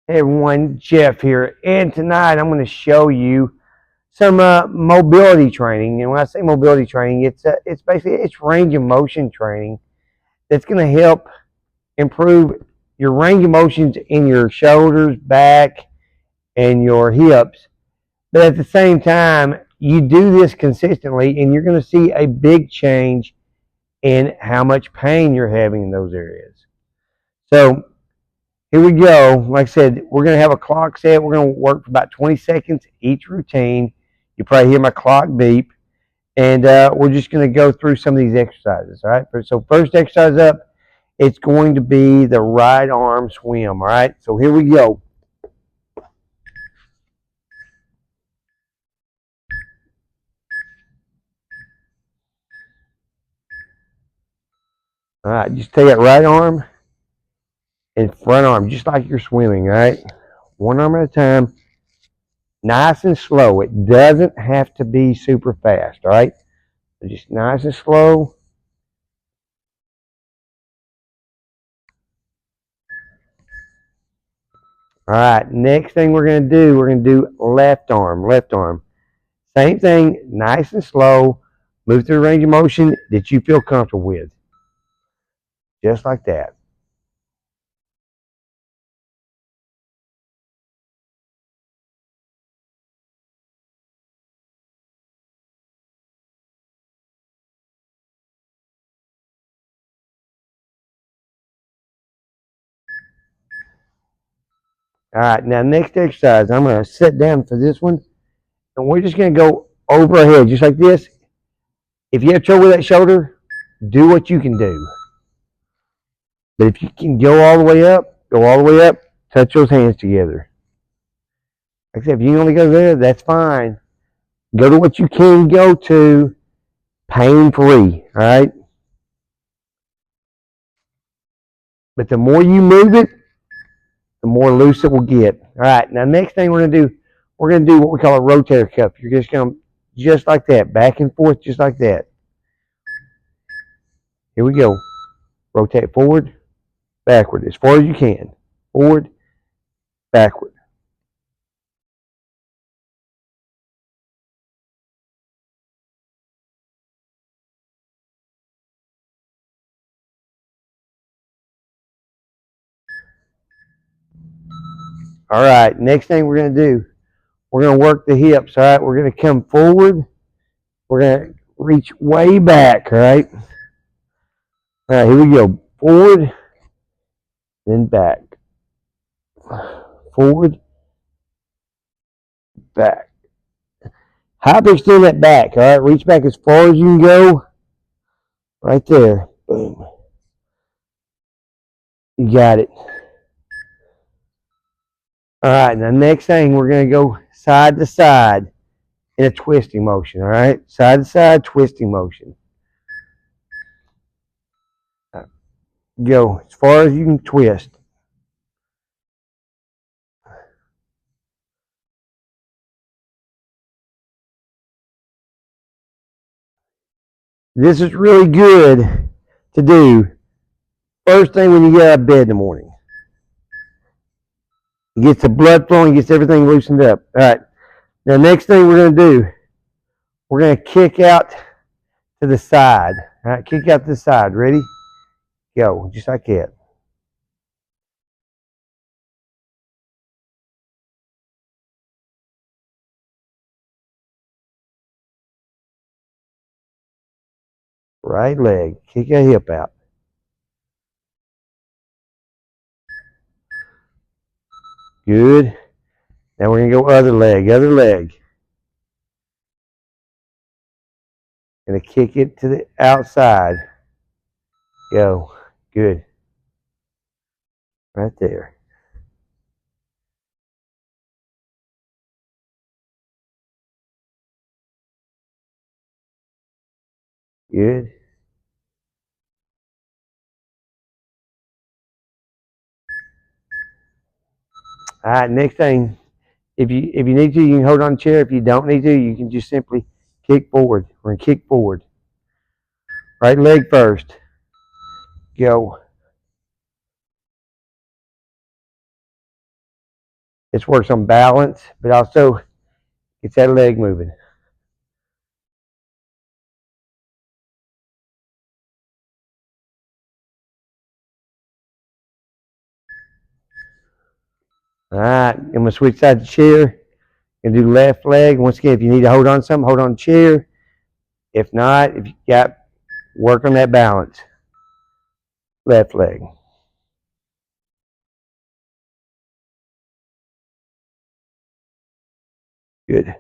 Hey everyone, Jeff here, and tonight I'm going to show you some mobility training. And when I say mobility training, it's basically range of motion training that's going to help improve your range of motions in your shoulders, back, and your hips. But at the same time, you do this consistently, and you're going to see a big change in how much pain you're having in those areas. So here we go. Like I said, we're going to have a clock set. We're going to work for about 20 seconds each routine. You probably hear my clock beep. And we're just going to go through some of these exercises. All right. So first exercise up, it's going to be the right arm swim. All right. So here we go. All right. Just take that right arm and front arm, just like you're swimming. All right. One arm at a time. Nice and slow. It doesn't have to be super fast. All right. So just nice and slow. All right, next thing we're going to do left arm, left arm. Same thing, nice and slow. Move through the range of motion that you feel comfortable with. Just like that. All right, now next exercise, I'm going to sit down for this one, and we're just going to go overhead, just like this. If you have trouble with that shoulder, do what you can do. But if you can go all the way up, go all the way up, touch those hands together. Like I said, if you can only go there, that's fine. Go to what you can go to, pain-free, all right? But the more you move it, the more loose it will get. All right, now next thing we're gonna do what we call a rotator cuff. You're just gonna, just like that, back and forth, just like that. Here we go. Rotate forward, backward, as far as you can. Forward, backward. All right, next thing we're gonna do, we're gonna work the hips. All right, we're gonna come forward. We're gonna reach way back. All right. All right, here we go. Forward, then back. Forward, back. Hyperextend that back. All right, reach back as far as you can go. Right there. Boom. You got it. All right, now next thing we're going to go side to side in a twisting motion. All right, side to side twisting motion. Go as far as you can twist. This is really good to do first thing when you get out of bed in the morning. It gets the blood flowing, gets everything loosened up. All right, now next thing we're going to do, we're going to kick out to the side. All right, kick out to the side. Ready? Go, just like that. Right leg, kick a hip out. Good. Now we're going to go other leg, other leg. Going to kick it to the outside. Go. Good. Right there. Good. All right, next thing, if you need to, you can hold on the chair. If you don't need to, you can just simply kick forward. We're going to kick forward. Right leg first. Go. This works on balance, but also gets that leg moving. All right, I'm going to switch side the chair and do left leg. Once again, if you need to hold on to something, hold on the chair. If not, if you got, work on that balance. Left leg. Good.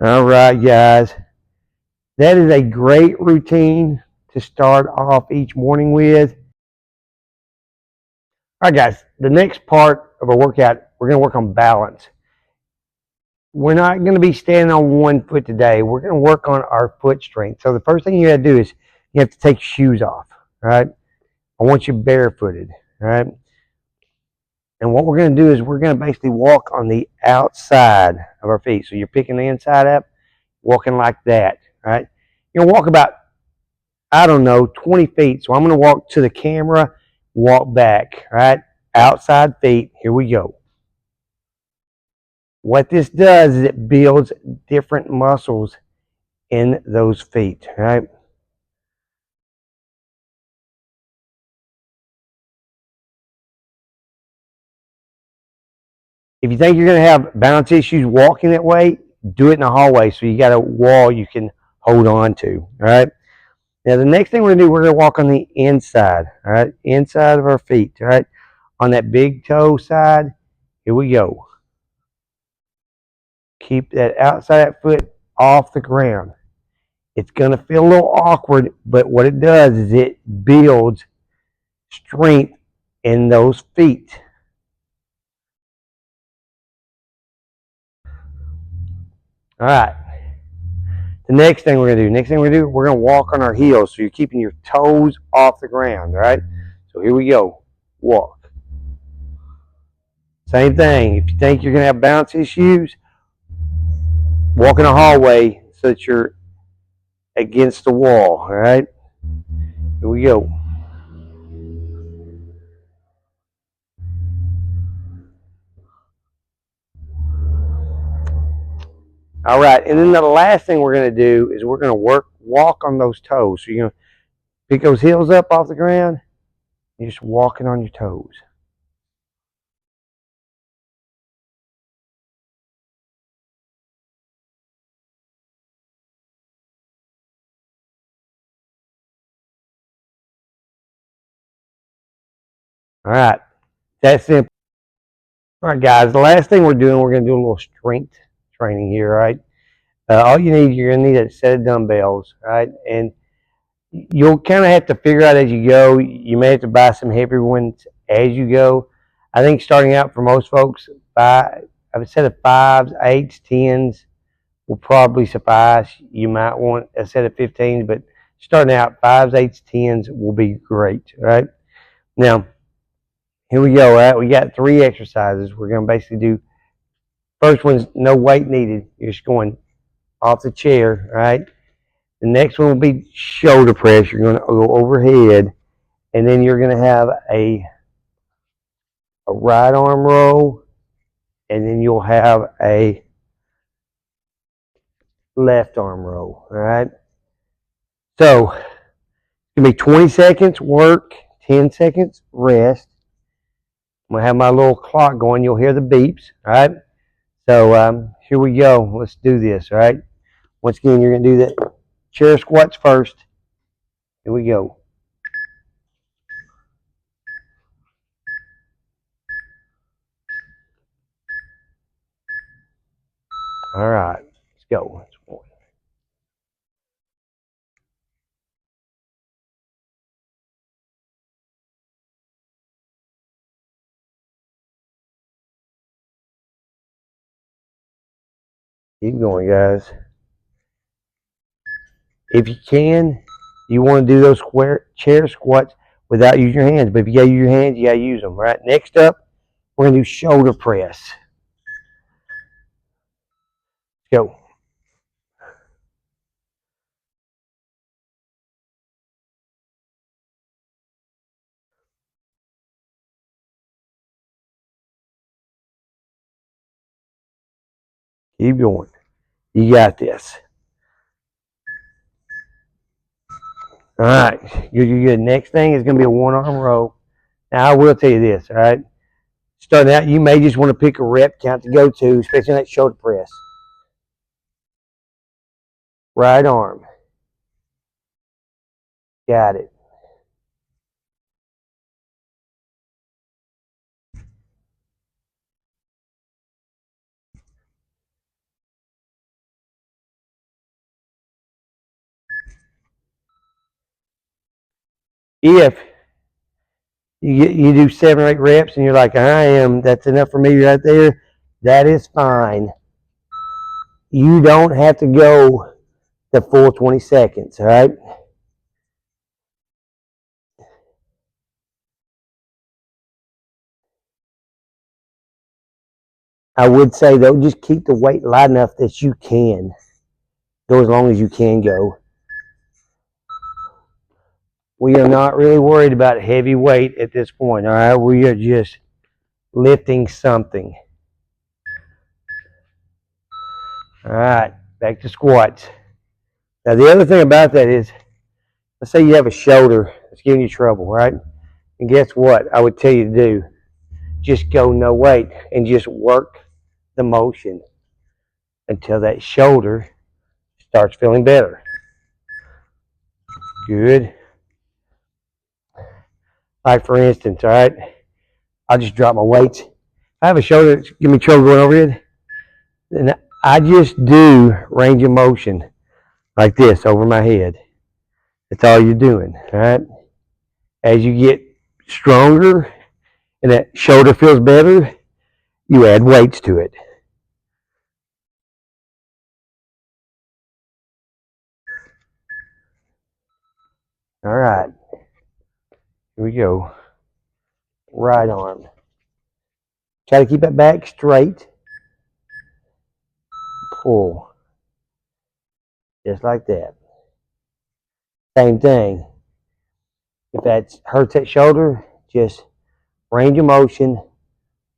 All right, guys. That is a great routine to start off each morning with. All right, guys. The next part of our workout, we're going to work on balance. We're not going to be standing on one foot today. We're going to work on our foot strength. So the first thing you got to do is you have to take your shoes off. All right. I want you barefooted. All right. And what we're going to do is we're going to basically walk on the outside of our feet. So you're picking the inside up, walking like that. All right. You're going to walk about, I don't know, 20 feet. So I'm going to walk to the camera, walk back. All right. Outside feet. Here we go. What this does is it builds different muscles in those feet, right? If you think you're going to have balance issues walking that way, do it in the hallway so you got a wall you can hold on to, all right? Now, the next thing we're going to do, we're going to walk on the inside, all right? Inside of our feet, all right? On that big toe side, here we go. Keep that outside that foot off the ground. It's going to feel a little awkward, but what it does is it builds strength in those feet. All right. The next thing we're going to do, we're going to walk on our heels. So you're keeping your toes off the ground, all right? So here we go. Walk. Same thing. If you think you're going to have balance issues, walk in a hallway so that you're against the wall, all right? Here we go. All right, and then the last thing we're going to do is we're going to walk on those toes. So you're going to pick those heels up off the ground. You're just walking on your toes. All right, that's simple. All right, guys, the last thing we're doing, we're going to do a little strength training here, right? All you need, you're going to need a set of dumbbells, right? And you'll kind of have to figure out as you go. You may have to buy some heavier ones as you go. I think starting out for most folks, a set of 5s, 8s, 10s will probably suffice. You might want a set of 15s, but starting out, 5s, 8s, 10s will be great, right? Now, here we go, right? We got 3 exercises. We're going to basically do, first one's no weight needed. You're just going off the chair, right? The next one will be shoulder press. You're going to go overhead, and then you're going to have a right arm row, and then you'll have a left arm row. All right. So it's going to be 20 seconds work, 10 seconds rest. I'm going to have my little clock going. You'll hear the beeps. All right. So here we go. Let's do this. All right. Once again, you're going to do the chair squats first. Here we go. All right. Let's go. Keep going, guys. If you can, you want to do those chair squats without using your hands. But if you got to use your hands, you got to use them. Right. Next up, we're going to do shoulder press. Let's go. Keep going. You got this. All right. Good. Next thing is going to be a one-arm row. Now, I will tell you this, all right? Starting out, you may just want to pick a rep count to go to, especially on that shoulder press. Right arm. Got it. If you do 7 or 8 reps and you're like, that's enough for me right there, that is fine. You don't have to go the full 20 seconds, all right? I would say, though, just keep the weight light enough that you can go as long as you can go. We are not really worried about heavy weight at this point, all right? We are just lifting something. All right, back to squats. Now, the other thing about that is, let's say you have a shoulder that's giving you trouble, right? And guess what I would tell you to do? Just go no weight and just work the motion until that shoulder starts feeling better. Good. Like, for instance, all right, I'll just drop my weights. If I have a shoulder that's giving me trouble going over it, then I just do range of motion like this over my head. That's all you're doing, all right? As you get stronger and that shoulder feels better, you add weights to it. All right, here we go. Right arm. Try to keep that back straight. Pull. Just like that. Same thing. If that hurts that shoulder, just range of motion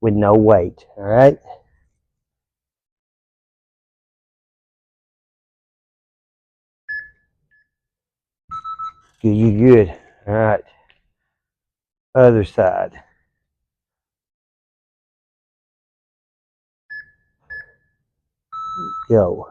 with no weight. All right? Good, you good. All right. Other side. Go.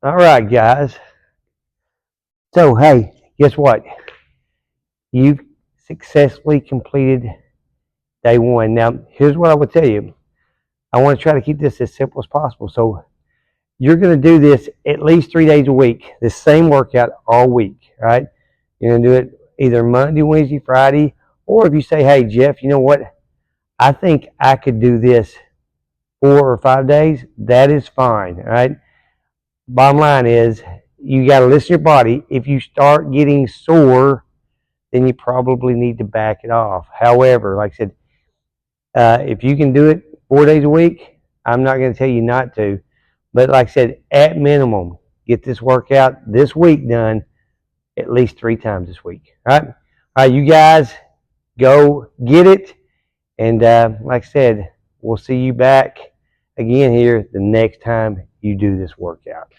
All right, guys. So, hey, guess what? You've successfully completed day 1. Now, here's what I would tell you. I want to try to keep this as simple as possible. So, you're going to do this at least 3 days a week, this same workout all week, right? You're going to do it either Monday, Wednesday, Friday, or if you say, hey, Jeff, you know what? I think I could do this 4 or 5 days. That is fine, all right? Bottom line is, you got to listen to your body. If you start getting sore, then you probably need to back it off. However, like I said, if you can do it 4 days a week, I'm not going to tell you not to. But like I said, at minimum, get this workout this week done at least 3 times this week. All right, you guys go get it. And like I said, we'll see you back again here the next time you do this workout.